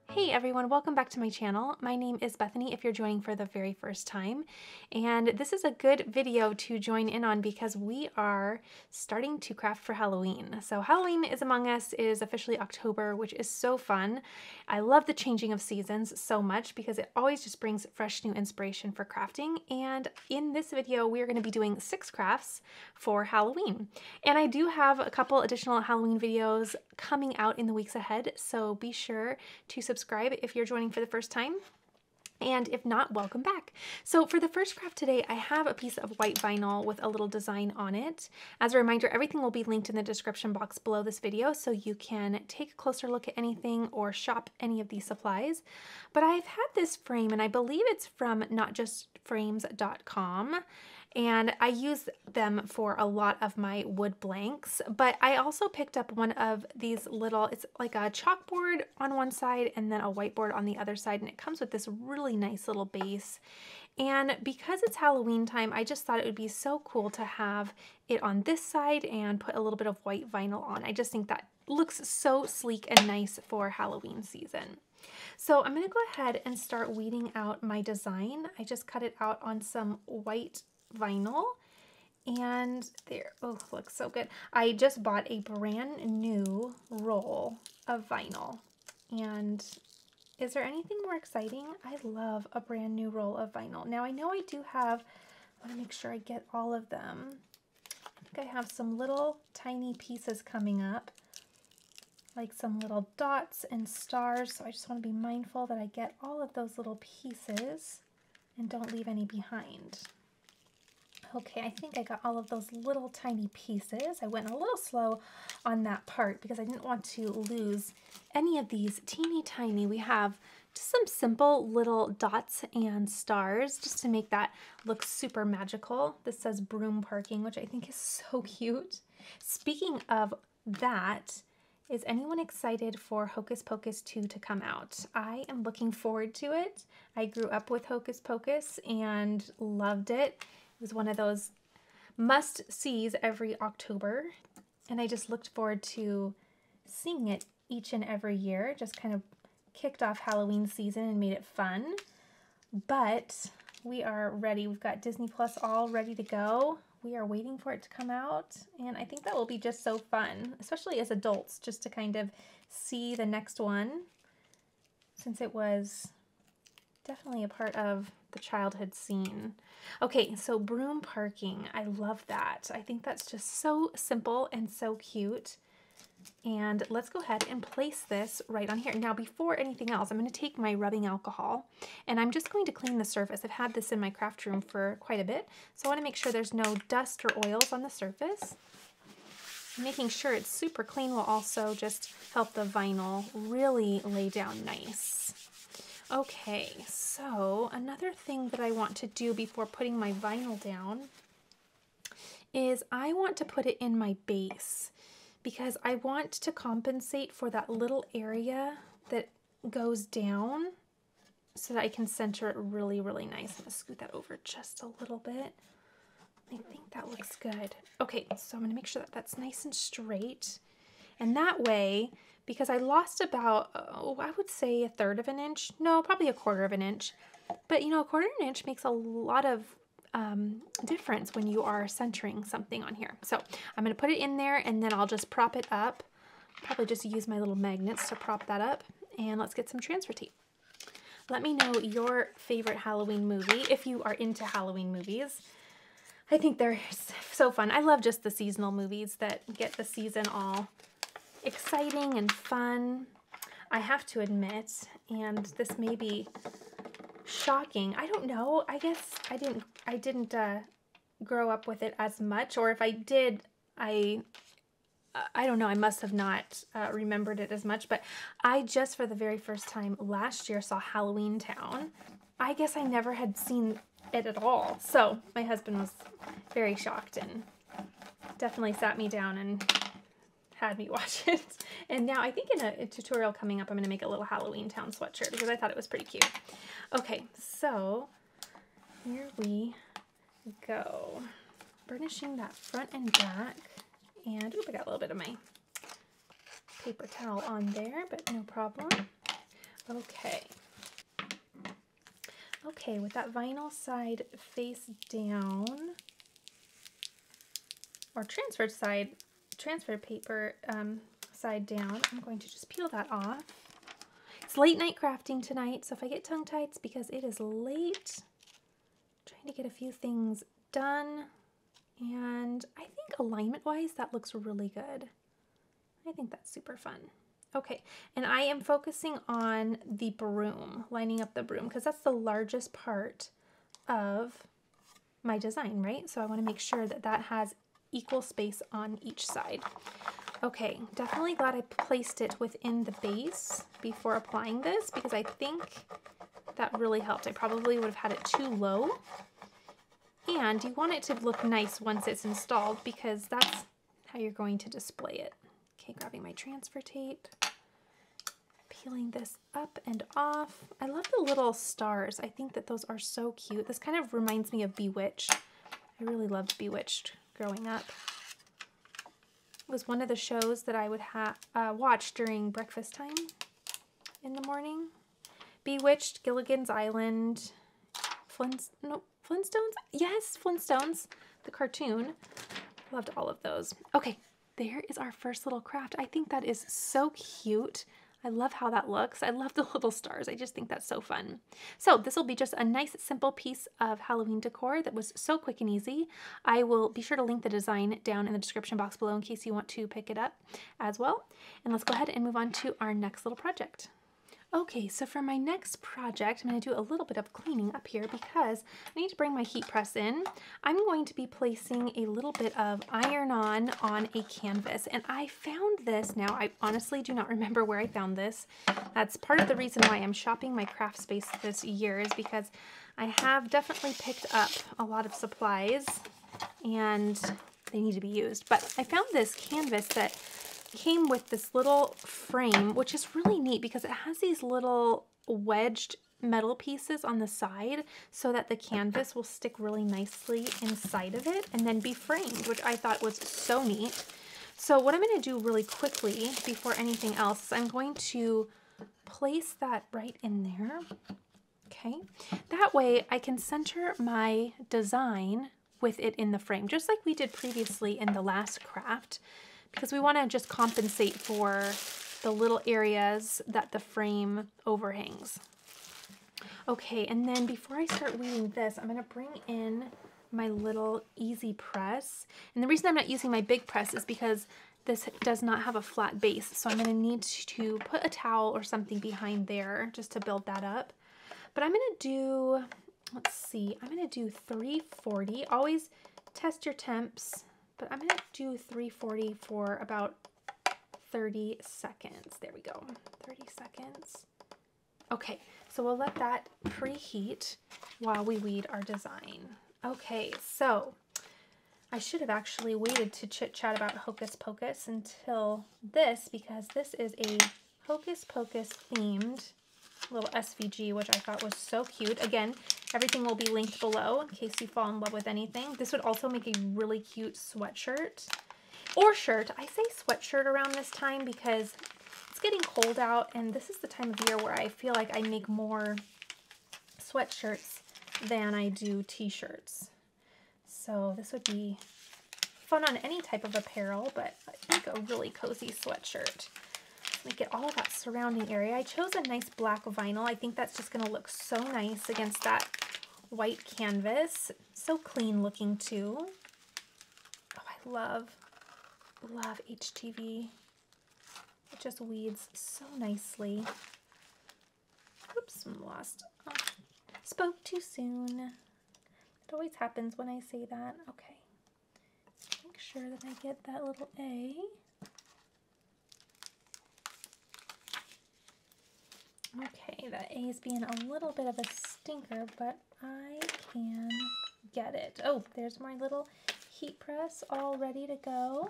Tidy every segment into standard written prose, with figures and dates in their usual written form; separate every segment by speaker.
Speaker 1: Hey everyone, welcome back to my channel. My name is Bethany if you're joining for the very first time, and this is a good video to join in on because we are starting to craft for Halloween. So Halloween is among us. It is officially October, which is so fun. I love the changing of seasons so much because it always just brings fresh new inspiration for crafting, and in this video we are going to be doing 6 crafts for Halloween. And I do have a couple additional Halloween videos coming out in the weeks ahead, so be sure to subscribe if you're joining for the first time, and if not, welcome back. So for the first craft today, I have a piece of white vinyl with a little design on it. As a reminder, everything will be linked in the description box below this video, so you can take a closer look at anything or shop any of these supplies. But I've had this frame, and I believe it's from notjustframes.com. And I use them for a lot of my wood blanks, but I also picked up one of these little, it's like a chalkboard on one side and then a whiteboard on the other side, and it comes with this really nice little base. And because it's Halloween time, I just thought it would be so cool to have it on this side and put a little bit of white vinyl on. I just think that looks so sleek and nice for Halloween season. So I'm gonna go ahead and start weeding out my design. I just cut it out on some white vinyl, and there, oh, looks so good. I just bought a brand new roll of vinyl, and is there anything more exciting? I love a brand new roll of vinyl. Now I know I do have, I want to make sure I get all of them. I think I have some little tiny pieces coming up, like some little dots and stars, so I just want to be mindful that I get all of those little pieces and don't leave any behind. Okay, I think I got all of those little tiny pieces. I went a little slow on that part because I didn't want to lose any of these teeny tiny. We have just some simple little dots and stars just to make that look super magical. This says Broom parking, which I think is so cute. Speaking of that, is anyone excited for Hocus Pocus 2 to come out? I am looking forward to it. I grew up with Hocus Pocus and loved it. It was one of those must-sees every October, and I just looked forward to seeing it each and every year. Just kind of kicked off Halloween season and made it fun. But we are ready. We've got Disney Plus all ready to go. We are waiting for it to come out, and I think that will be just so fun, especially as adults, just to kind of see the next one, since it was definitely a part of the childhood scene. Okay, so Broom parking, I love that. I think that's just so simple and so cute. And let's go ahead and place this right on here. Now, before anything else, I'm going to take my rubbing alcohol and I'm just going to clean the surface. I've had this in my craft room for quite a bit, so I want to make sure there's no dust or oils on the surface. Making sure it's super clean will also just help the vinyl really lay down nice. Okay, so another thing that I want to do before putting my vinyl down is I want to put it in my base because I want to compensate for that little area that goes down so that I can center it really, really nice. I'm going to scoot that over just a little bit. I think that looks good. Okay, so I'm going to make sure that that's nice and straight. And that way, because I lost about, I would say 1/3 of an inch. No, probably 1/4 of an inch. But you know, 1/4 of an inch makes a lot of difference when you are centering something on here. So I'm going to put it in there and then I'll just prop it up. Probably just use my little magnets to prop that up. And let's get some transfer tape. Let me know your favorite Halloween movie if you are into Halloween movies. I think they're so fun. I love just the seasonal movies that get the season all exciting and fun. I have to admit, and this may be shocking, I don't know, I guess I didn't grow up with it as much, or if I did, I don't know, I must have not remembered it as much, but I just for the very first time last year saw Halloween Town. I guess I never had seen it at all, so my husband was very shocked and definitely sat me down and had me watch it. And now I think in a tutorial coming up, I'm going to make a little Halloween Town sweatshirt because I thought it was pretty cute. Okay, so here we go. Burnishing that front and back, and I got a little bit of my paper towel on there, but no problem. Okay. Okay, with that vinyl side face down, or transfer paper side down, I'm going to just peel that off. It's late night crafting tonight, so if I get tongue-tied, it's because it is late. I'm trying to get a few things done, and I think alignment-wise, that looks really good. I think that's super fun. Okay, and I am focusing on the broom, lining up the broom, because that's the largest part of my design, right? So I want to make sure that that has equal space on each side. Okay, definitely glad I placed it within the base before applying this, because I think that really helped. I probably would have had it too low. And you want it to look nice once it's installed, because that's how you're going to display it. Okay, grabbing my transfer tape, peeling this up and off. I love the little stars. I think that those are so cute. This kind of reminds me of Bewitched. I really loved Bewitched growing up. It was one of the shows that I would watch during breakfast time in the morning. Bewitched, Gilligan's Island, Flintstones? Yes, Flintstones, the cartoon. Loved all of those. Okay, there is our first little craft. I think that is so cute. I love how that looks. I love the little stars. I just think that's so fun. So this will be just a nice, simple piece of Halloween decor that was so quick and easy. I will be sure to link the design down in the description box below in case you want to pick it up as well. And let's go ahead and move on to our next little project. Okay, so for my next project, I'm going to do a little bit of cleaning up here because I need to bring my heat press in. I'm going to be placing a little bit of iron-on a canvas, and I found this. Now, I honestly do not remember where I found this. That's part of the reason why I'm shopping my craft space this year, is because I have definitely picked up a lot of supplies and they need to be used. But I found this canvas that came with this little frame, which is really neat because it has these little wedged metal pieces on the side so that the canvas will stick really nicely inside of it and then be framed, which I thought was so neat. So what I'm going to do really quickly before anything else is I'm going to place that right in there. Okay, that way I can center my design with it in the frame, just like we did previously in the last craft, because we want to just compensate for the little areas that the frame overhangs. Okay, and then before I start weeding this, I'm going to bring in my little easy press. And the reason I'm not using my big press is because this does not have a flat base. So I'm going to need to put a towel or something behind there just to build that up. But I'm going to do, let's see, I'm going to do 340. Always test your temps. But I'm going to do 340 for about 30 seconds. There we go, 30 seconds. Okay, so we'll let that preheat while we weed our design. Okay, so I should have actually waited to chit-chat about Hocus Pocus until this, because this is a Hocus Pocus themed little SVG, which I thought was so cute. Again, everything will be linked below in case you fall in love with anything. This would also make a really cute sweatshirt or shirt. I say sweatshirt around this time because it's getting cold out, and this is the time of year where I feel like I make more sweatshirts than I do t-shirts. So this would be fun on any type of apparel, but I think a really cozy sweatshirt. Get all of that surrounding area. I chose a nice black vinyl. I think that's just going to look so nice against that white canvas. So clean looking too. Oh, I love HTV. It just weeds so nicely. Oops, I'm lost. Oh, spoke too soon. It always happens when I say that. Okay. Make sure that I get that little A. Okay, that A is being a little bit of a stinker, but I can get it. Oh, there's my little heat press all ready to go.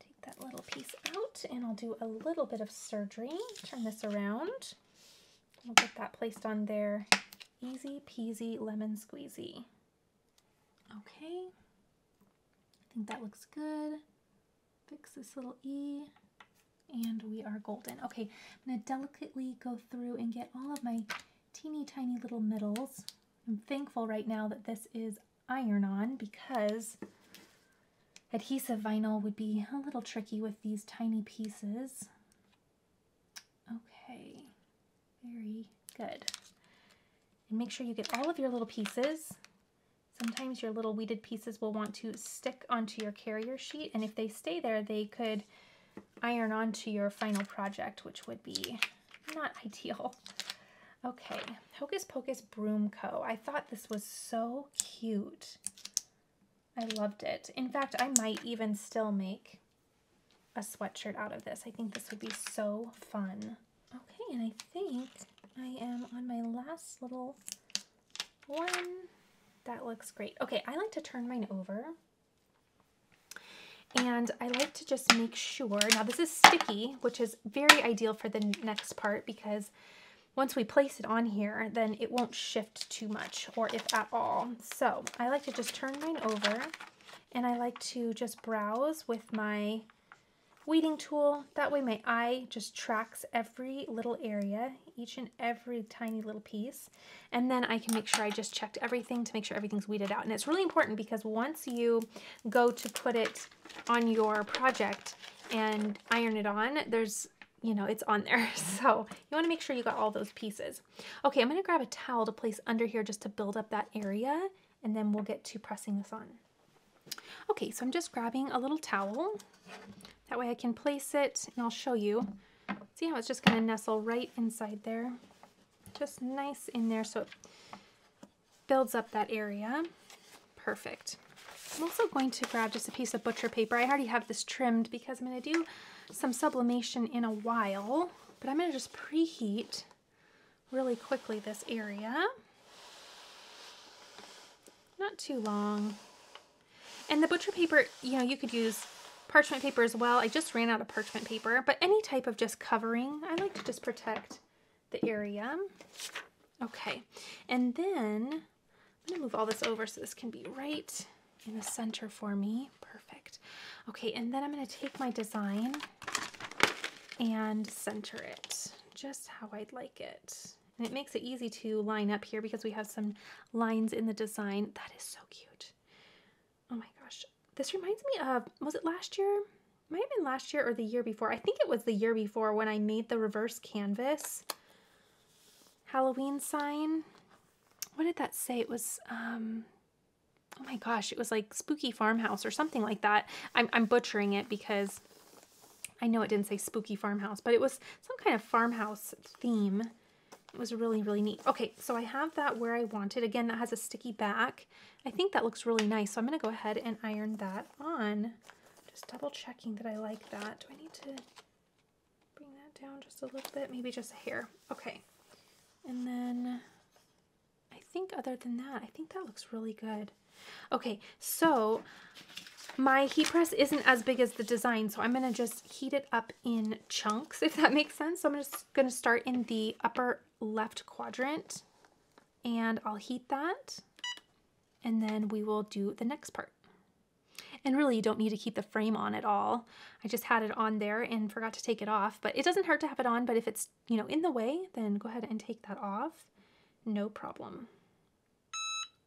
Speaker 1: Take that little piece out, and I'll do a little bit of surgery. Turn this around. We'll get that placed on there. Easy peasy lemon squeezy. Okay, I think that looks good. fix this little E, and we are golden. Okay, I'm gonna delicately go through and get all of my teeny tiny little middles. I'm thankful right now that this is iron-on because adhesive vinyl would be a little tricky with these tiny pieces. Okay, very good. And make sure you get all of your little pieces. Sometimes your little weeded pieces will want to stick onto your carrier sheet, and if they stay there, they could iron onto your final project, which would be not ideal. Okay, Hocus Pocus Broom Co. I thought this was so cute. I loved it. In fact, I might even still make a sweatshirt out of this. I think this would be so fun. Okay, and I think I am on my last little one. That looks great. Okay, I like to turn mine over. And I like to just make sure, now this is sticky, which is very ideal for the next part because once we place it on here, then it won't shift too much, or if at all. So I like to just turn mine over, and I like to just browse with my weeding tool. That way my eye just tracks every little area, each and every tiny little piece. And then I can make sure I just checked everything to make sure everything's weeded out. And it's really important because once you go to put it on your project and iron it on, there's, you know, it's on there. So you want to make sure you got all those pieces. Okay, I'm going to grab a towel to place under here just to build up that area, and then we'll get to pressing this on. Okay, so I'm just grabbing a little towel. That way I can place it, and I'll show you. See how it's just going to nestle right inside there? Just nice in there so it builds up that area. Perfect. I'm also going to grab just a piece of butcher paper. I already have this trimmed because I'm going to do some sublimation in a while, but I'm going to just preheat really quickly this area. Not too long. And the butcher paper, you know, you could use parchment paper as well. I just ran out of parchment paper, but any type of just covering, I like to just protect the area. Okay, and then I'm gonna move all this over so this can be right in the center for me. Perfect. Okay, and then I'm gonna take my design and center it just how I'd like it. And it makes it easy to line up here because we have some lines in the design. That is so cute. Oh my gosh. This reminds me of, was it last year? Might have been last year or the year before. I think it was the year before when I made the reverse canvas Halloween sign. What did that say? It was, oh my gosh, it was like Spooky Farmhouse or something like that. I'm butchering it because I know it didn't say Spooky Farmhouse, but it was some kind of farmhouse theme. It was really, really neat. Okay, so I have that where I want it. Again, that has a sticky back. I think that looks really nice, so I'm going to go ahead and iron that on. Just double checking that I like that. Do I need to bring that down just a little bit? Maybe just a hair. Okay. And then I think other than that, I think that looks really good. Okay, so my heat press isn't as big as the design, so I'm going to just heat it up in chunks, if that makes sense. So I'm just going to start in the upper left quadrant, and I'll heat that, and then we will do the next part. And really, you don't need to keep the frame on at all. I just had it on there and forgot to take it off, but it doesn't hurt to have it on, but if it's, you know, in the way, then go ahead and take that off. No problem.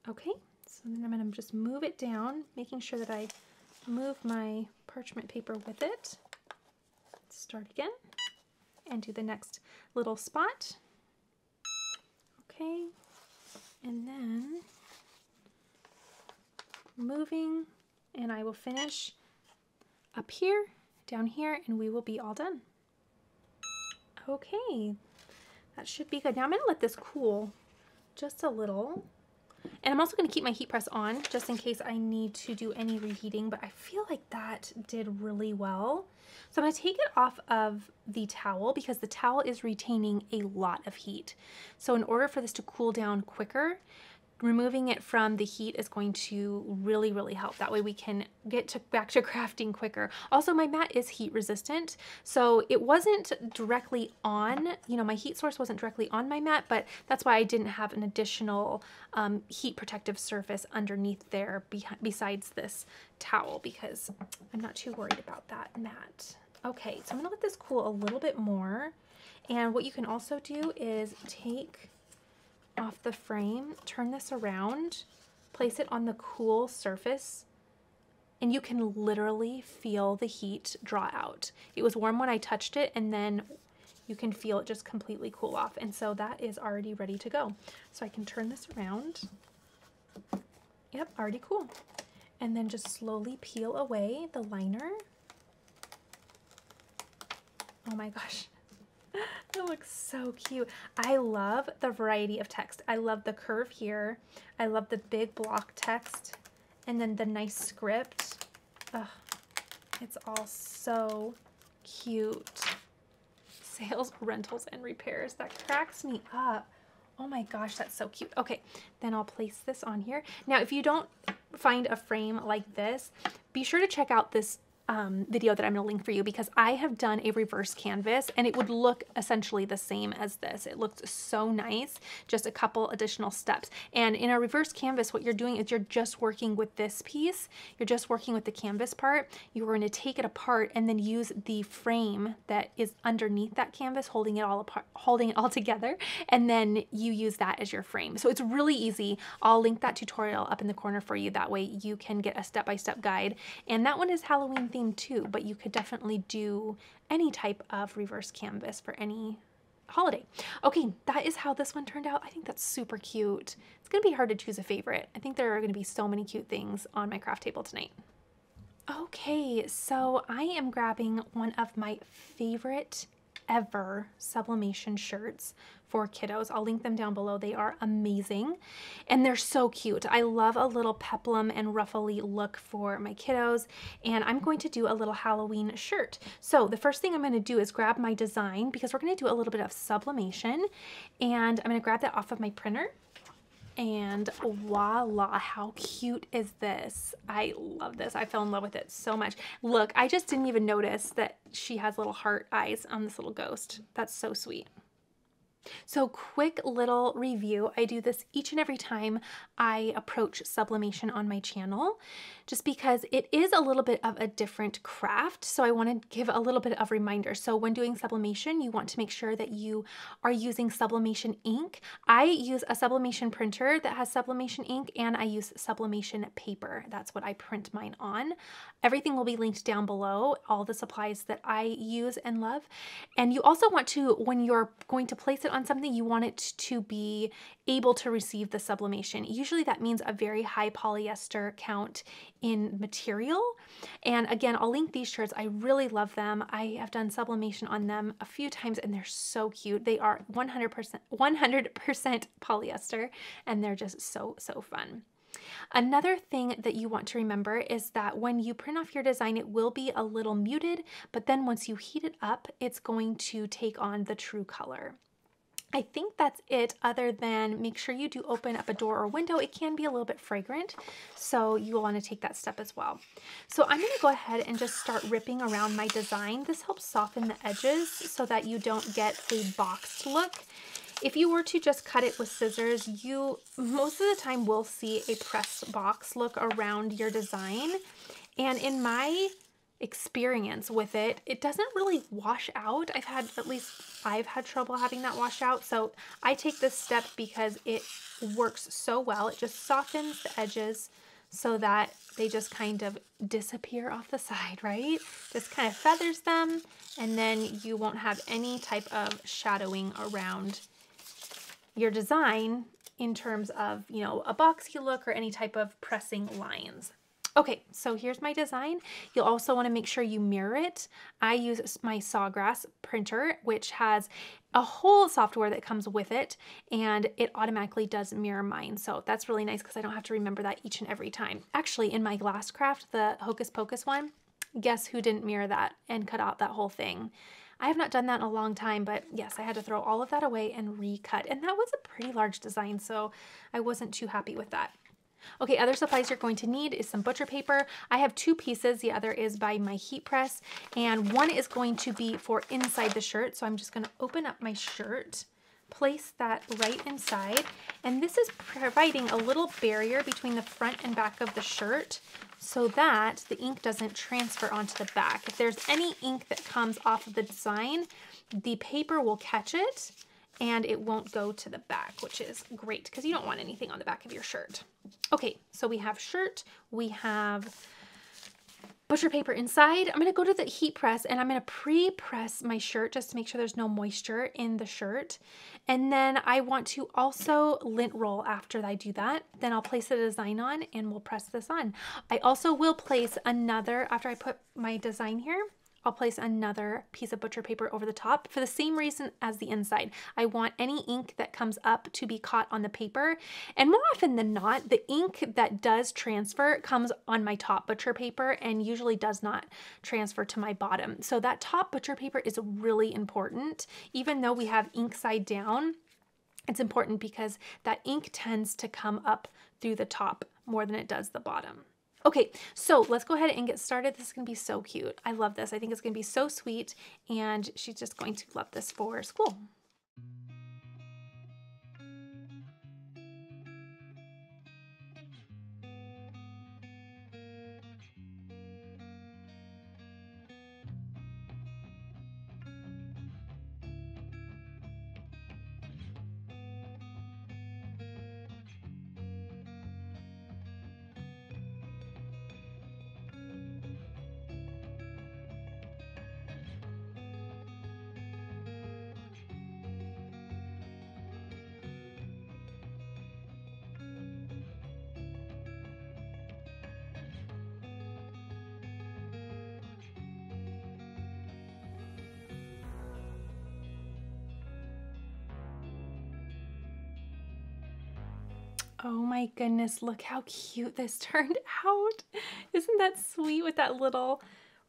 Speaker 1: Okay, so then I'm going to just move it down, making sure that I move my parchment paper with it. Start again and do the next little spot. Okay, and then moving, and I will finish up here, down here, and we will be all done. Okay, that should be good. Now I'm going to let this cool just a little. And I'm also going to keep my heat press on just in case I need to do any reheating, but I feel like that did really well. So I'm going to take it off of the towel because the towel is retaining a lot of heat. So in order for this to cool down quicker, removing it from the heat is going to really, really help. That way we can get back to crafting quicker. Also, my mat is heat resistant, so it wasn't directly on, you know, my heat source wasn't directly on my mat, but that's why I didn't have an additional heat protective surface underneath there besides this towel, because I'm not too worried about that mat. Okay, so I'm gonna let this cool a little bit more. And what you can also do is take off the frame, turn this around, place it on the cool surface, and you can literally feel the heat draw out. It was warm when I touched it, and then you can feel it just completely cool off. And so that is already ready to go. So I can turn this around. Yep, already cool. And then just slowly peel away the liner. Oh my gosh. That looks so cute. I love the variety of text. I love the curve here. I love the big block text and then the nice script. Ugh, it's all so cute. Sales, rentals, and repairs. That cracks me up. Oh my gosh, that's so cute. Okay, then I'll place this on here. Now, if you don't find a frame like this, be sure to check out this video that I'm going to link for you, because I have done a reverse canvas and it would look essentially the same as this. It looked so nice, just a couple additional steps. And in a reverse canvas, what you're doing is you're just working with this piece. You're just working with the canvas part. You're going to take it apart and then use the frame that is underneath that canvas, holding it all apart, holding it all together. And then you use that as your frame. So it's really easy. I'll link that tutorial up in the corner for you. That way you can get a step-by-step guide. And that one is Halloween themed too, but you could definitely do any type of reverse canvas for any holiday. Okay, that is how this one turned out. I think that's super cute. It's gonna be hard to choose a favorite. I think there are gonna be so many cute things on my craft table tonight. Okay, so I am grabbing one of my favorite ever sublimation shirts for kiddos. I'll link them down below. They are amazing and they're so cute. I love a little peplum and ruffly look for my kiddos, and I'm going to do a little Halloween shirt. So the first thing I'm going to do is grab my design, because we're going to do a little bit of sublimation, and I'm going to grab that off of my printer. And voila, how cute is this? I love this. I fell in love with it so much. Look, I just didn't even notice that she has little heart eyes on this little ghost. That's so sweet. So quick little review. I do this each and every time I approach sublimation on my channel, just because it is a little bit of a different craft. So I want to give a little bit of reminder. So when doing sublimation, you want to make sure that you are using sublimation ink. I use a sublimation printer that has sublimation ink, and I use sublimation paper. That's what I print mine on. Everything will be linked down below, all the supplies that I use and love. And you also want to, when you're going to place it on something, you want it to be able to receive the sublimation. Usually that means a very high polyester count in material. And again, I'll link these shirts. I really love them. I have done sublimation on them a few times and they're so cute. They are 100% polyester, and they're just so fun. Another thing that you want to remember is that when you print off your design, it will be a little muted, but then once you heat it up, it's going to take on the true color. I think that's it, other than make sure you do open up a door or window. It can be a little bit fragrant, so you will want to take that step as well. So I'm going to go ahead and just start ripping around my design. This helps soften the edges so that you don't get a boxed look. If you were to just cut it with scissors, you most of the time will see a pressed box look around your design. And in my experience with it, it doesn't really wash out. I've had trouble having that wash out. So I take this step because it works so well. It just softens the edges so that they just kind of disappear off the side, right? Just kind of feathers them, and then you won't have any type of shadowing around your design in terms of, you know, a boxy look or any type of pressing lines. Okay, so here's my design. You'll also want to make sure you mirror it. I use my Sawgrass printer, which has a whole software that comes with it, and it automatically does mirror mine. So that's really nice because I don't have to remember that each and every time. Actually, in my glass craft, the Hocus Pocus one, guess who didn't mirror that and cut out that whole thing? I have not done that in a long time, but yes, I had to throw all of that away and recut. And that was a pretty large design, so I wasn't too happy with that. Okay, other supplies you're going to need is some butcher paper. I have 2 pieces. The other is by my heat press, and one is going to be for inside the shirt. So I'm just going to open up my shirt, place that right inside, and this is providing a little barrier between the front and back of the shirt so that the ink doesn't transfer onto the back. If there's any ink that comes off of the design, the paper will catch it and it won't go to the back, which is great because you don't want anything on the back of your shirt. Okay, so we have shirt, we have butcher paper inside. I'm gonna go to the heat press and I'm gonna pre-press my shirt just to make sure there's no moisture in the shirt. And then I want to also lint roll after I do that. Then I'll place the design on and we'll press this on. I also will place another, after I put my design here, I'll place another piece of butcher paper over the top for the same reason as the inside. I want any ink that comes up to be caught on the paper. And more often than not, the ink that does transfer comes on my top butcher paper and usually does not transfer to my bottom. So that top butcher paper is really important. Even though we have ink side down, it's important because that ink tends to come up through the top more than it does the bottom. Okay, so let's go ahead and get started. This is gonna be so cute. I love this. I think it's gonna be so sweet, and she's just going to love this for school. Oh my goodness, look how cute this turned out. Isn't that sweet with that little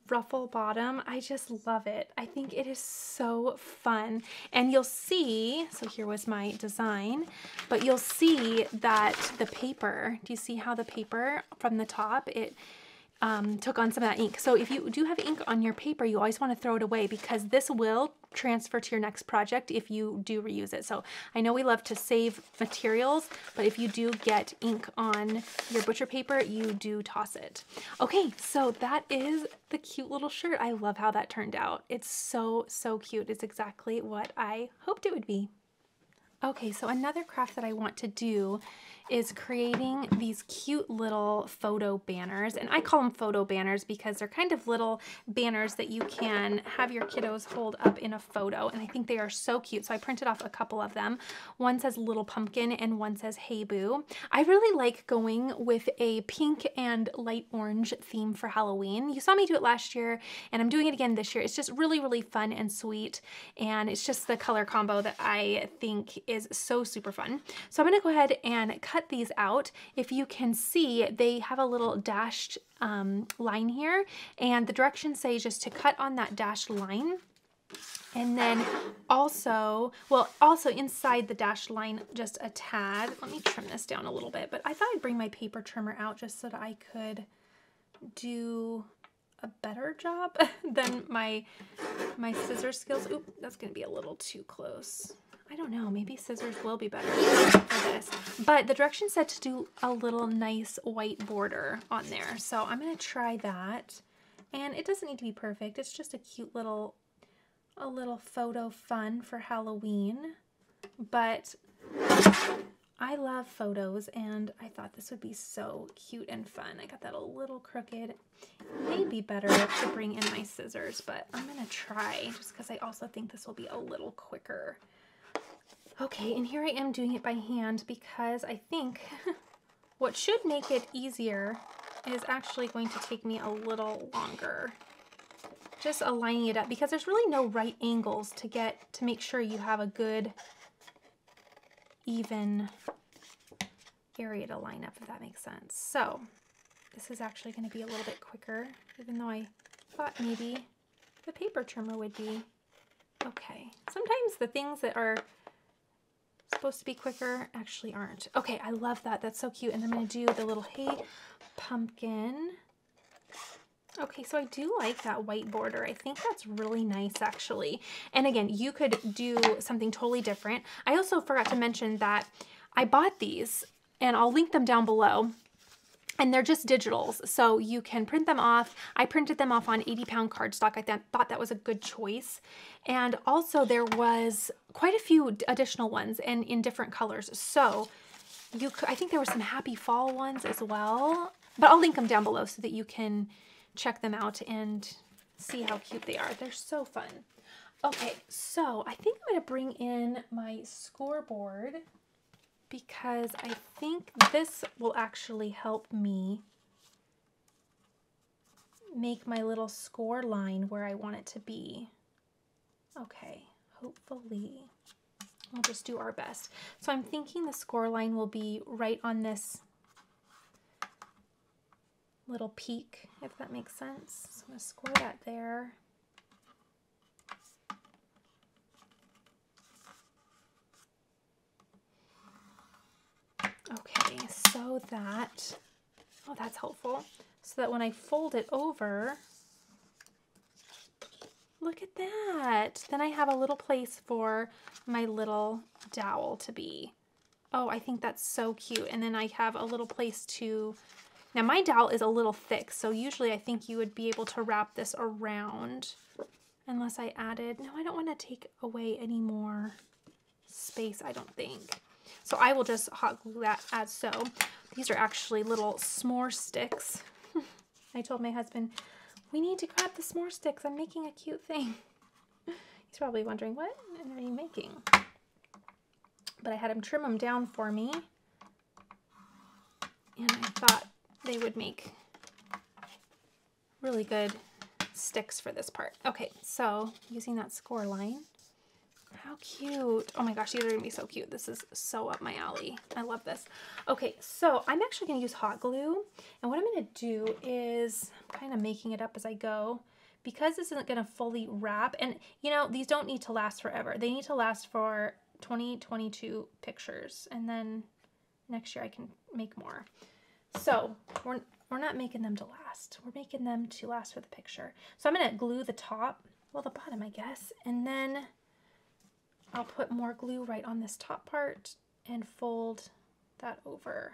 Speaker 1: ruffle bottom? I just love it. I think it is so fun. And you'll see, so here was my design, but you'll see that the paper, do you see how the paper from the top, it took on some of that ink. So if you do have ink on your paper, you always want to throw it away because this will transfer to your next project if you do reuse it. So I know we love to save materials, but if you do get ink on your butcher paper, you do toss it. Okay, so that is the cute little shirt. I love how that turned out. It's so, so cute. It's exactly what I hoped it would be. Okay, so another craft that I want to do is creating these cute little photo banners. And I call them photo banners because they're kind of little banners that you can have your kiddos hold up in a photo. And I think they are so cute. So I printed off a couple of them. One says Little Pumpkin and one says Hey Boo. I really like going with a pink and light orange theme for Halloween. You saw me do it last year and I'm doing it again this year. It's just really, really fun and sweet. And it's just the color combo that I think is so super fun. So I'm gonna go ahead and cut these out. If you can see, they have a little dashed line here, and the directions say just to cut on that dashed line. And then also inside the dashed line just a tad. Let me trim this down a little bit, but I thought I'd bring my paper trimmer out just so that I could do a better job than my scissor skills. Oop, that's gonna be a little too close. I don't know, maybe scissors will be better for this. But the direction said to do a little nice white border on there. So I'm gonna try that. And it doesn't need to be perfect. It's just a cute little, photo fun for Halloween. But I love photos and I thought this would be so cute and fun. I got that a little crooked. Maybe better to bring in my scissors, but I'm gonna try just because I also think this will be a little quicker. Okay, and here I am doing it by hand because I think what should make it easier is actually going to take me a little longer. Just aligning it up because there's really no right angles to make sure you have a good even area to line up, if that makes sense. So this is actually going to be a little bit quicker, even though I thought maybe the paper trimmer would be Okay, sometimes the things that are supposed to be quicker actually aren't. Okay, I love that. That's so cute. And I'm going to do the little hay pumpkin. Okay, so I do like that white border. I think that's really nice, actually. And again, you could do something totally different. I also forgot to mention that I bought these, and I'll link them down below. And they're just digitals, so you can print them off. I printed them off on 80-pound cardstock. I thought that was a good choice. And also there was quite a few additional ones and in different colors. So I think there were some happy fall ones as well, but I'll link them down below so that you can check them out and see how cute they are. They're so fun. Okay, so I think I'm gonna bring in my scoreboard because I think this will actually help me make my little score line where I want it to be. Okay, hopefully we'll just do our best. So I'm thinking the score line will be right on this little peak, if that makes sense. So I'm gonna score that there. Okay, so that, oh, that's helpful. So that when I fold it over, look at that. Then I have a little place for my little dowel to be. Oh, I think that's so cute. And then I have a little place to, now my dowel is a little thick, so usually I think you would be able to wrap this around unless I added, no, I don't want to take away any more space, I don't think. So I will just hot glue that as so. These are actually little s'more sticks. I told my husband, we need to grab the s'more sticks. I'm making a cute thing. He's probably wondering, what are you making? But I had him trim them down for me. And I thought they would make really good sticks for this part. Okay, so using that score line. How cute. Oh my gosh, these are gonna be so cute. This is so up my alley. I love this. Okay, so I'm actually gonna use hot glue. And what I'm gonna do is, I'm kind of making it up as I go, because this isn't gonna fully wrap. And you know, these don't need to last forever. They need to last for 2022 pictures. And then next year I can make more. So we're not making them to last. We're making them to last for the picture. So I'm gonna glue the top, well, the bottom, I guess. And then I'll put more glue right on this top part and fold that over.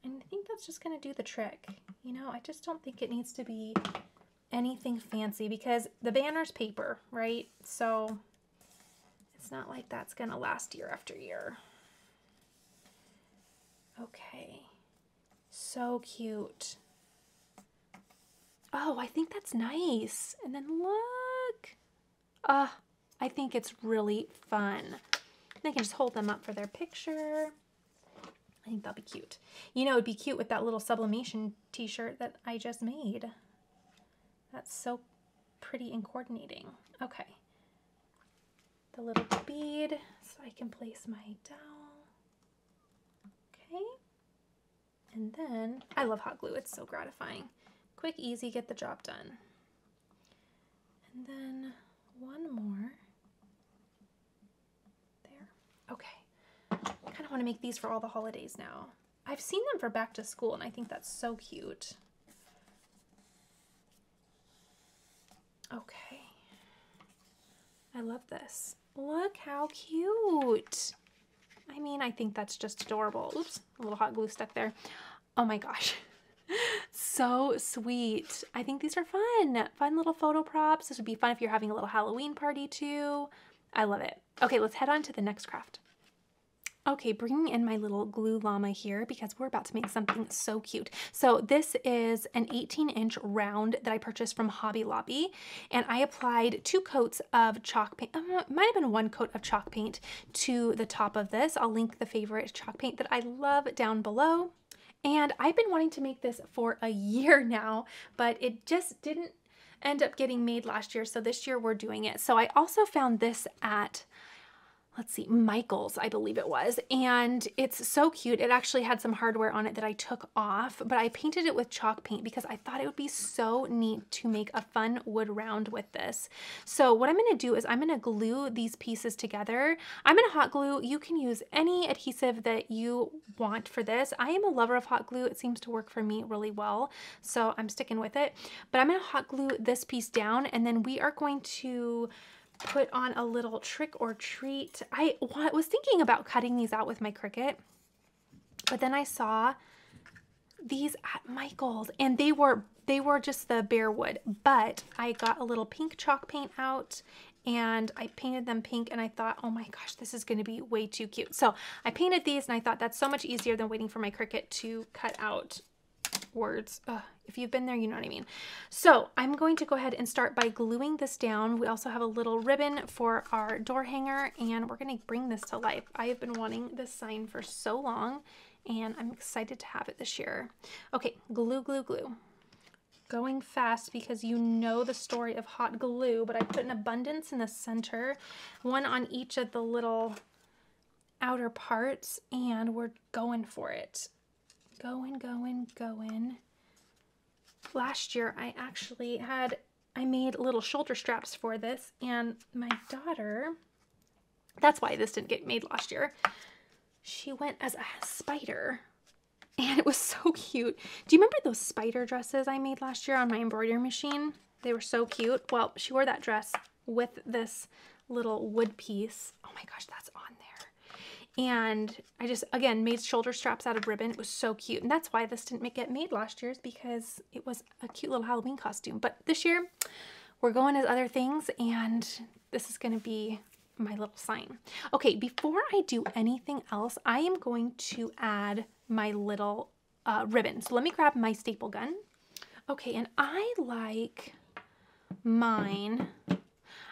Speaker 1: And I think that's just gonna do the trick. You know, I just don't think it needs to be anything fancy because the banner's paper, right? So it's not like that's gonna last year after year. Okay, so cute. Oh, I think that's nice. And then look, I think it's really fun. They can just hold them up for their picture. I think that'll be cute. You know, it'd be cute with that little Sublimation t-shirt that I just made. That's so pretty and coordinating. Okay. The little bead, so I can place my dowel. Okay. And then, I love hot glue. It's so gratifying. Quick, easy, get the job done. And then one more. Okay, I kind of want to make these for all the holidays now. I've seen them for back to school and I think that's so cute. Okay, I love this. Look how cute. I mean, I think that's just adorable. Oops, a little hot glue stuck there. Oh my gosh, so sweet. I think these are fun. Fun little photo props. This would be fun if you're having a little Halloween party too. I love it. Okay, let's head on to the next craft. Okay, bringing in my little glue llama here because we're about to make something so cute. So this is an 18-inch round that I purchased from Hobby Lobby, and I applied 2 coats of chalk paint, might have been 1 coat of chalk paint to the top of this. I'll link the favorite chalk paint that I love down below. And I've been wanting to make this for a year now, but it just didn't end up getting made last year, so this year we're doing it. So I also found this at let's see, Michael's, I believe it was. And it's so cute. It actually had some hardware on it that I took off, but I painted it with chalk paint because I thought it would be so neat to make a fun wood round with this. So what I'm going to do is I'm going to glue these pieces together. I'm going to hot glue. You can use any adhesive that you want for this. I am a lover of hot glue. It seems to work for me really well, so I'm sticking with it. But I'm going to hot glue this piece down, and then we are going to put on a little trick or treat. I was thinking about cutting these out with my Cricut, but then I saw these at Michael's and they were just the bare wood, but I got a little pink chalk paint out and I painted them pink, and I thought, oh my gosh, this is going to be way too cute. So I painted these and I thought that's so much easier than waiting for my Cricut to cut out words. Ugh, if you've been there, you know what I mean. So I'm going to go ahead and start by gluing this down. We also have a little ribbon for our door hanger, and we're going to bring this to life. I have been wanting this sign for so long, and I'm excited to have it this year. Okay, glue, glue, glue. Going fast because you know the story of hot glue, but I put an abundance in the center, one on each of the little outer parts, and we're going for it. Going, going, going. Last year, I made little shoulder straps for this, and my daughter, that's why this didn't get made last year, she went as a spider, and it was so cute. Do you remember those spider dresses I made last year on my embroidery machine? They were so cute. Well, she wore that dress with this little wood piece. Oh my gosh, that's on there. And I just, again, made shoulder straps out of ribbon. It was so cute. And that's why this didn't get made last year, is because it was a cute little Halloween costume. But this year, we're going as other things, and this is going to be my little sign. Okay, before I do anything else, I am going to add my little ribbon. So let me grab my staple gun. Okay, and I like mine.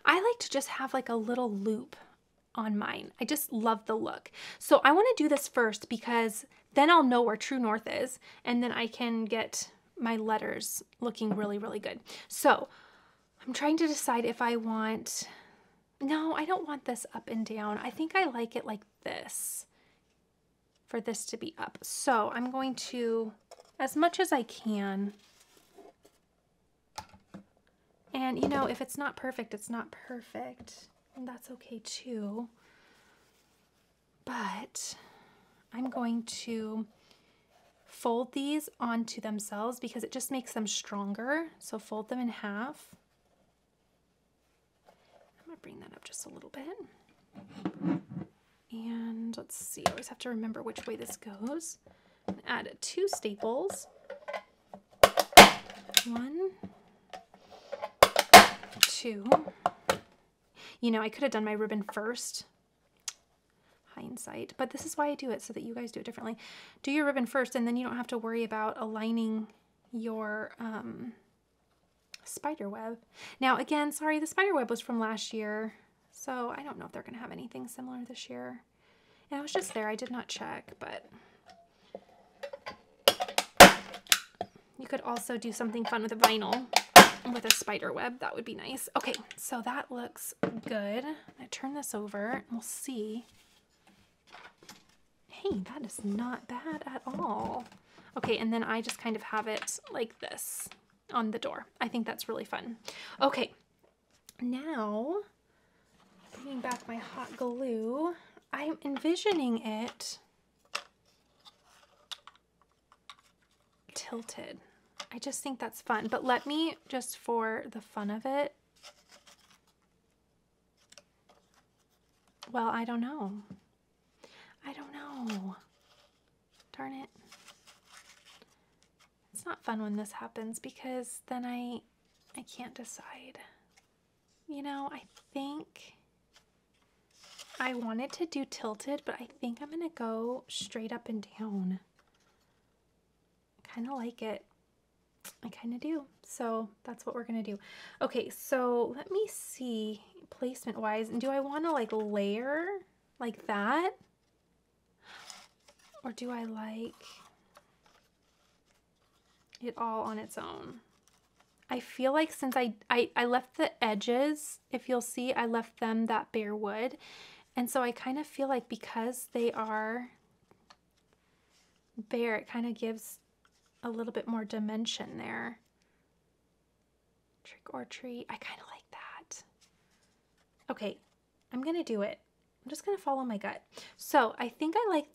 Speaker 1: I like to just have like a little loop on mine. I just love the look. So I want to do this first because then I'll know where true north is, and then I can get my letters looking really, really good. So I'm trying to decide if I want, no, I don't want this up and down. I think I like it like this, for this to be up. So I'm going to, as much as I can, and you know, if it's not perfect, it's not perfect. And that's okay too. But I'm going to fold these onto themselves because it just makes them stronger. So fold them in half. I'm going to bring that up just a little bit. And let's see, I always have to remember which way this goes. Add 2 staples. 1, 2. You know, I could have done my ribbon first, hindsight, but this is why I do it, so that you guys do it differently. Do your ribbon first, and then you don't have to worry about aligning your spider web. Now, again, sorry, the spider web was from last year, so I don't know if they're going to have anything similar this year. And I was just there, I did not check, but you could also do something fun with a vinyl. With a spider web, that would be nice. Okay, so that looks good. I turn this over and we'll see. Hey, that is not bad at all. Okay, and then I just kind of have it like this on the door. I think that's really fun. Okay, now bringing back my hot glue, I'm envisioning it tilted. I just think that's fun, but let me, just for the fun of it, well, I don't know. I don't know. Darn it. It's not fun when this happens because then I can't decide. You know, I think I wanted to do tilted, but I think I'm going to go straight up and down. I kind of like it. I kind of do. So that's what we're going to do. Okay, so let me see placement wise. And do I want to like layer like that? Or do I like it all on its own? I feel like since I left the edges, if you'll see, I left them that bare wood. And so I kind of feel like because they are bare, it kind of gives a little bit more dimension there. Trick or treat. I kind of like that. Okay, I'm going to do it. I'm just going to follow my gut. So I think I like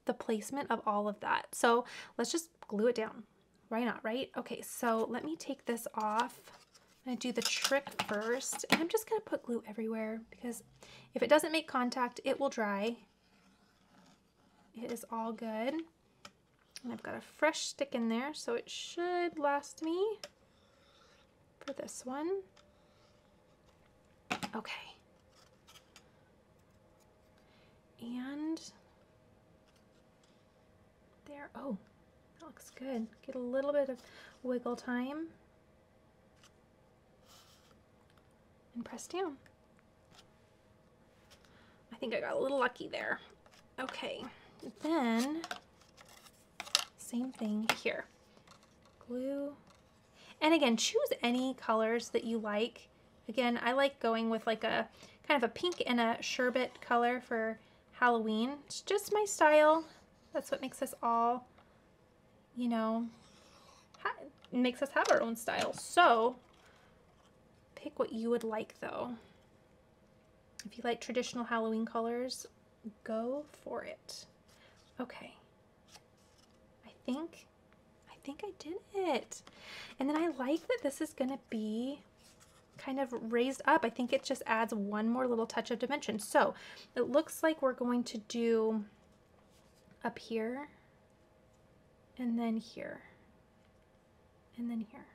Speaker 1: the placement of all of that. So let's just glue it down. Why not, right? Okay, so let me take this off. I'm going to do the trick first. And I'm just going to put glue everywhere because if it doesn't make contact, it will dry. It is all good. And I've got a fresh stick in there, so it should last me for this one. Okay. And there, oh, that looks good. Get a little bit of wiggle time and press down. I think I got a little lucky there. Okay, then same thing here. Glue. And again, choose any colors that you like. Again, I like going with like a kind of a pink and a sherbet color for Halloween. It's just my style. That's what makes us all, you know, makes us have our own style. So pick what you would like though. If you like traditional Halloween colors, go for it. Okay. I think I did it. And then I like that this is gonna be kind of raised up. I think it just adds one more little touch of dimension. So it looks like we're going to do up here and then here and then here.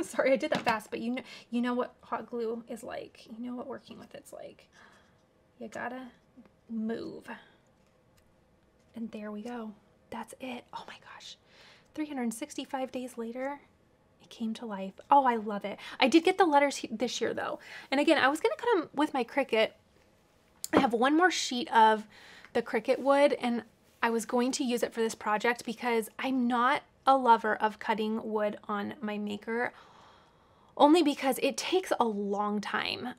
Speaker 1: Sorry, I did that fast, but you know what hot glue is like. You know what working with it's like. You gotta move. And there we go. That's it. Oh my gosh. 365 days later, it came to life. Oh, I love it. I did get the letters this year though. And again, I was gonna cut them with my Cricut. I have one more sheet of the Cricut wood and I was going to use it for this project because I'm not a lover of cutting wood on my maker, only because it takes a long time.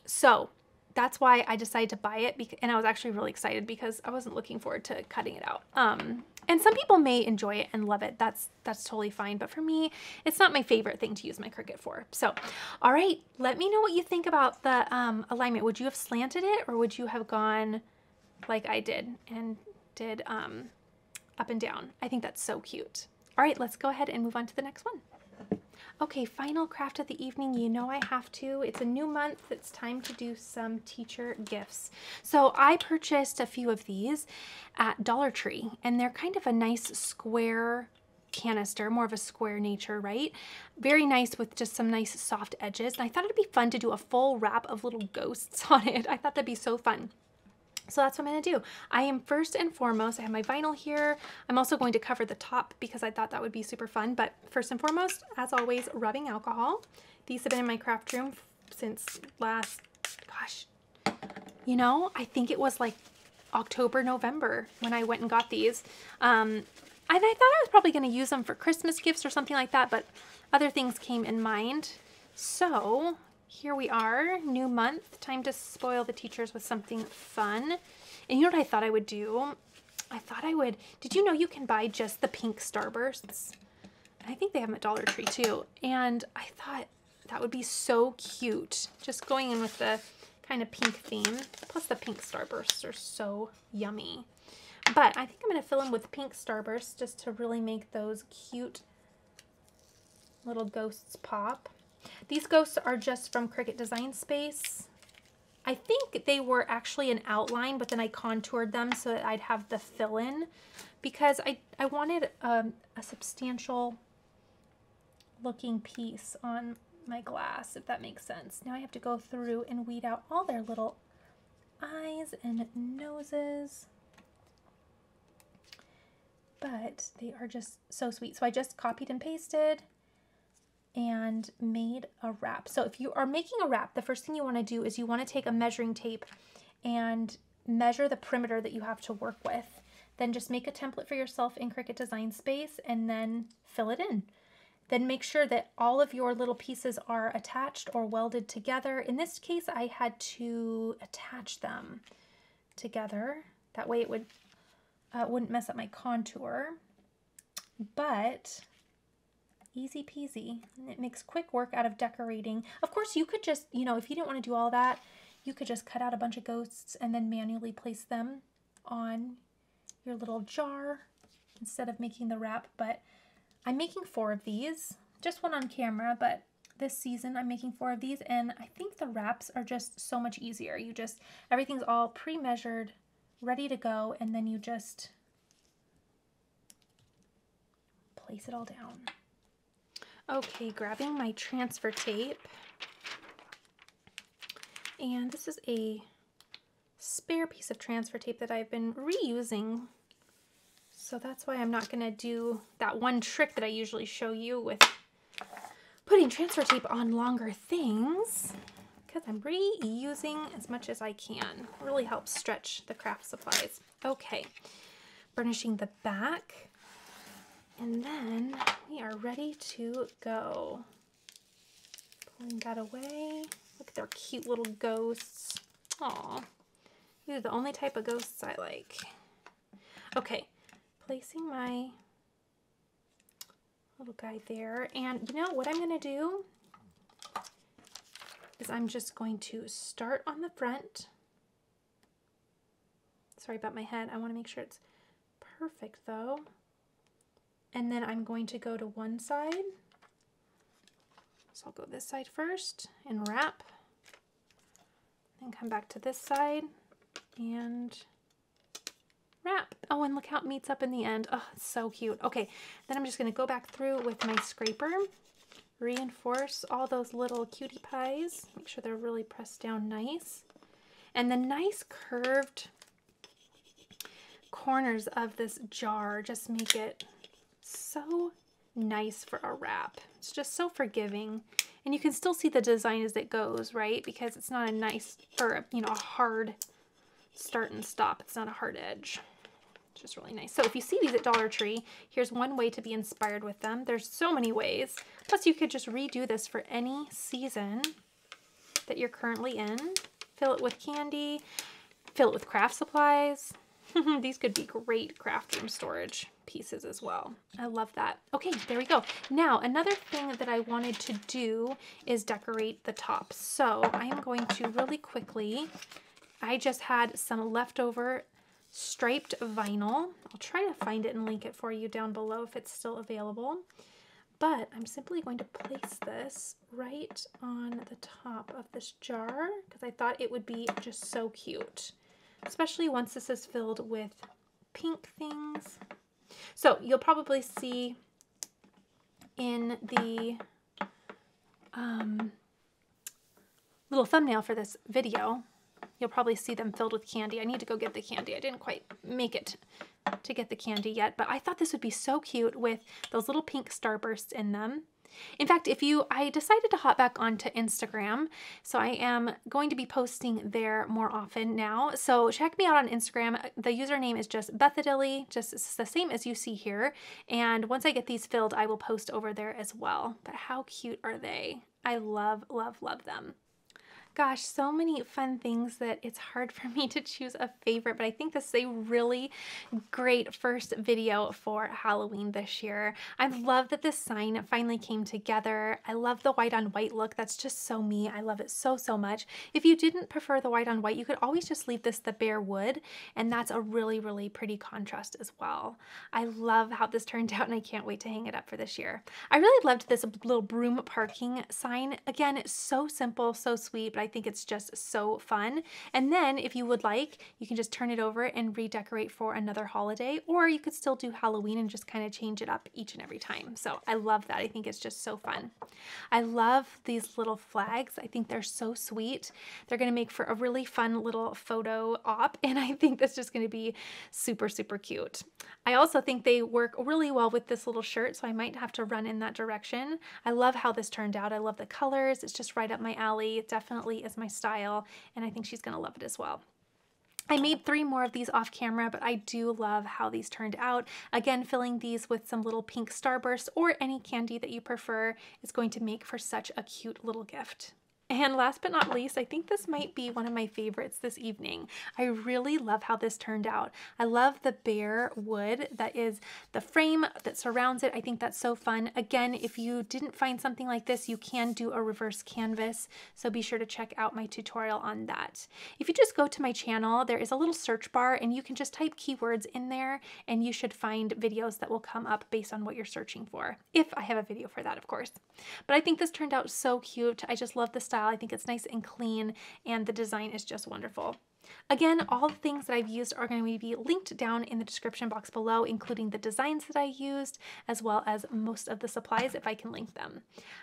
Speaker 1: So that's why I decided to buy it, and I was actually really excited because I wasn't looking forward to cutting it out. And some people may enjoy it and love it. That's totally fine. But for me, it's not my favorite thing to use my Cricut for. So, all right, let me know what you think about the alignment. Would you have slanted it or would you have gone like I did and did up and down? I think that's so cute. All right, let's go ahead and move on to the next one. Okay, final craft of the evening. You know I have to. It's a new month. It's time to do some teacher gifts. So I purchased a few of these at Dollar Tree, and they're kind of a nice square canister, more of a square nature, right? Very nice with just some nice soft edges. And I thought it'd be fun to do a full wrap of little ghosts on it. I thought that'd be so fun. So that's what I'm going to do. I am first and foremost, I have my vinyl here. I'm also going to cover the top because I thought that would be super fun. But first and foremost, as always, rubbing alcohol. These have been in my craft room since last, gosh, you know, I think it was like October, November when I went and got these. And I thought I was probably going to use them for Christmas gifts or something like that, but other things came in mind. So here we are, new month, time to spoil the teachers with something fun. And you know what I thought I would do? I thought I would, did you know you can buy just the pink starbursts? I think they have them at Dollar Tree too. And I thought that would be so cute, just going in with the kind of pink theme. Plus the pink starbursts are so yummy. But I think I'm going to fill them with pink starbursts just to really make those cute little ghosts pop. These ghosts are just from Cricut Design Space. I think they were actually an outline, but then I contoured them so that I'd have the fill-in because I wanted a substantial looking piece on my glass, if that makes sense. Now I have to go through and weed out all their little eyes and noses. But they are just so sweet. So I just copied and pasted and made a wrap. So if you are making a wrap, the first thing you want to do is you want to take a measuring tape and measure the perimeter that you have to work with. Then just make a template for yourself in Cricut Design Space and then fill it in. then make sure that all of your little pieces are attached or welded together. In this case, I had to attach them together. That way it would wouldn't mess up my contour. But easy peasy. It makes quick work out of decorating. Of course, you could just, you know, if you didn't want to do all that, you could just cut out a bunch of ghosts and then manually place them on your little jar instead of making the wrap. But I'm making 4 of these, just one on camera, but this season I'm making 4 of these, and I think the wraps are just so much easier. You just, everything's all pre-measured, ready to go, and then you just place it all down. Okay, grabbing my transfer tape. And this is a spare piece of transfer tape that I've been reusing. So that's why I'm not going to do that one trick that I usually show you with putting transfer tape on longer things, because I'm reusing as much as I can. It really helps stretch the craft supplies. Okay, burnishing the back. And then we are ready to go. Pulling that away. Look at their cute little ghosts. Aw, these are the only type of ghosts I like. Okay, placing my little guy there. And you know what I'm going to do is I'm just going to start on the front. Sorry about my head. I want to make sure it's perfect though. And then I'm going to go to one side. So I'll go this side first and wrap. Then come back to this side and wrap. Oh, and look how it meets up in the end. Oh, it's so cute. Okay, then I'm just going to go back through with my scraper, reinforce all those little cutie pies. Make sure they're really pressed down nice. And the nice curved corners of this jar just make it so nice for a wrap. It's just so forgiving, and you can still see the design as it goes, right? Because it's not a nice, or you know, a hard start and stop. It's not a hard edge. It's just really nice. So if you see these at Dollar Tree, here's one way to be inspired with them. There's so many ways. Plus you could just redo this for any season that you're currently in. Fill it with candy, fill it with craft supplies. These could be great craft room storage pieces as well. I love that. Okay, there we go. Now, another thing that I wanted to do is decorate the top. So I am going to really quickly, I just had some leftover striped vinyl. I'll try to find it and link it for you down below if it's still available. But I'm simply going to place this right on the top of this jar because I thought it would be just so cute, especially once this is filled with pink things. So you'll probably see in the little thumbnail for this video, you'll probably see them filled with candy. I need to go get the candy. I didn't quite make it to get the candy yet, but I thought this would be so cute with those little pink starbursts in them. In fact, I decided to hop back onto Instagram, so I am going to be posting there more often now. So check me out on Instagram. The username is just Bethadilly, just it's the same as you see here. And once I get these filled, I will post over there as well. But how cute are they? I love, love, love them. Gosh, so many fun things that it's hard for me to choose a favorite, but I think this is a really great first video for Halloween this year. I love that this sign finally came together. I love the white on white look. That's just so me. I love it so, so much. If you didn't prefer the white on white, you could always just leave this the bare wood, and that's a really, really pretty contrast as well. I love how this turned out, and I can't wait to hang it up for this year. I really loved this little Broom parking sign. Again, it's so simple, so sweet, but I think it's just so fun. And then if you would like, you can just turn it over and redecorate for another holiday, or you could still do Halloween and just kind of change it up each and every time. So I love that. I think it's just so fun. I love these little flags. I think they're so sweet. They're going to make for a really fun little photo op, and I think that's just going to be super, super cute. I also think they work really well with this little shirt, so I might have to run in that direction. I love how this turned out. I love the colors. It's just right up my alley. It definitely is my style, and I think she's going to love it as well. I made 3 more of these off camera, but I do love how these turned out. Again, filling these with some little pink starbursts or any candy that you prefer is going to make for such a cute little gift. And last but not least, I think this might be one of my favorites this evening. I really love how this turned out. I love the bare wood that is the frame that surrounds it. I think that's so fun. Again, if you didn't find something like this, you can do a reverse canvas, so be sure to check out my tutorial on that. If you just go to my channel, there is a little search bar and you can just type keywords in there and you should find videos that will come up based on what you're searching for. If I have a video for that, of course. But I think this turned out so cute. I just love the style. I think it's nice and clean, and the design is just wonderful. Again, all the things that I've used are going to be linked down in the description box below, including the designs that I used, as well as most of the supplies if I can link them.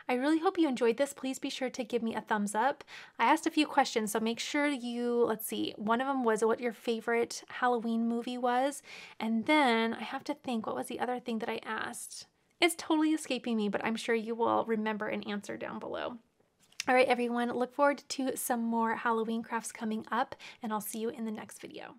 Speaker 1: I really hope you enjoyed this. Please be sure to give me a thumbs up. I asked a few questions, so make sure you, let's see, one of them was what your favorite Halloween movie was, and then I have to think, what was the other thing that I asked? It's totally escaping me, but I'm sure you will remember and answer down below. All right, everyone, look forward to some more Halloween crafts coming up, and I'll see you in the next video.